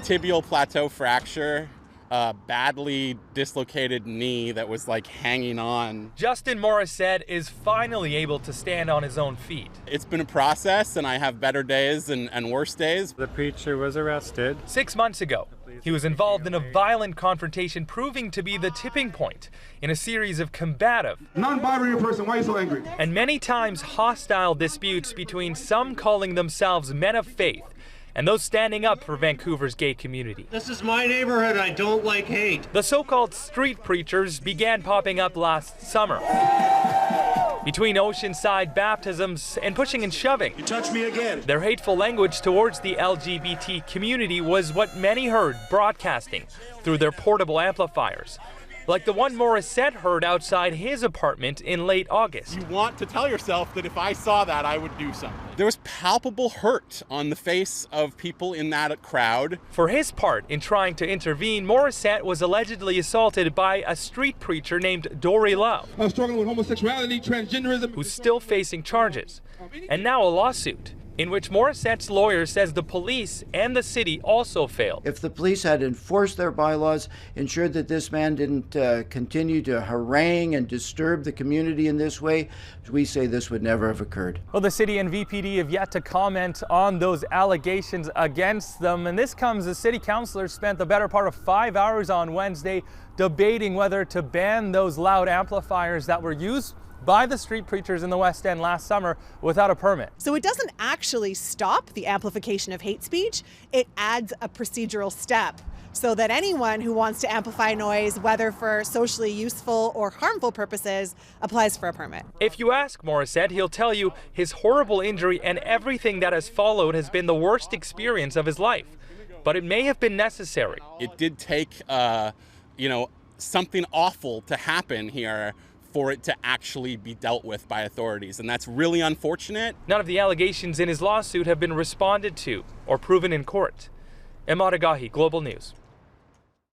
tibial plateau fracture, a badly dislocated knee that was like hanging on. Justin Morissette is finally able to stand on his own feet. It's been a process, and I have better days and worse days. The preacher was arrested 6 months ago, he was involved in a violent confrontation proving to be the tipping point in a series of combative, non-binary person, why are you so angry? And many times hostile disputes between some calling themselves men of faith and those standing up for Vancouver's gay community. This is my neighborhood. I don't like hate. The so-called street preachers began popping up last summer. Between oceanside baptisms and pushing and shoving. You touch me again. Their hateful language towards the LGBT community was what many heard broadcasting through their portable amplifiers, like the one Morissette heard outside his apartment in late August. You want to tell yourself that if I saw that, I would do something. There was palpable hurt on the face of people in that crowd. For his part in trying to intervene, Morissette was allegedly assaulted by a street preacher named Dorre I was struggling with homosexuality, transgenderism, who's still facing charges, and now a lawsuit in which Morissette's lawyer says the police and the city also failed. If the police had enforced their bylaws, ensured that this man didn't continue to harangue and disturb the community in this way, we say this would never have occurred. Well, the city and VPD have yet to comment on those allegations against them, and this comes as city councilors spent the better part of 5 hours on Wednesday debating whether to ban those loud amplifiers that were used by the street preachers in the West End last summer without a permit. So it doesn't actually stop the amplification of hate speech, it adds a procedural step so that anyone who wants to amplify noise, whether for socially useful or harmful purposes, applies for a permit. If you ask Morissette, he'll tell you his horrible injury and everything that has followed has been the worst experience of his life. But it may have been necessary. It did take, something awful to happen here for it to actually be dealt with by authorities, and that's really unfortunate. None of the allegations in his lawsuit have been responded to or proven in court. Emad Agahi, Global News.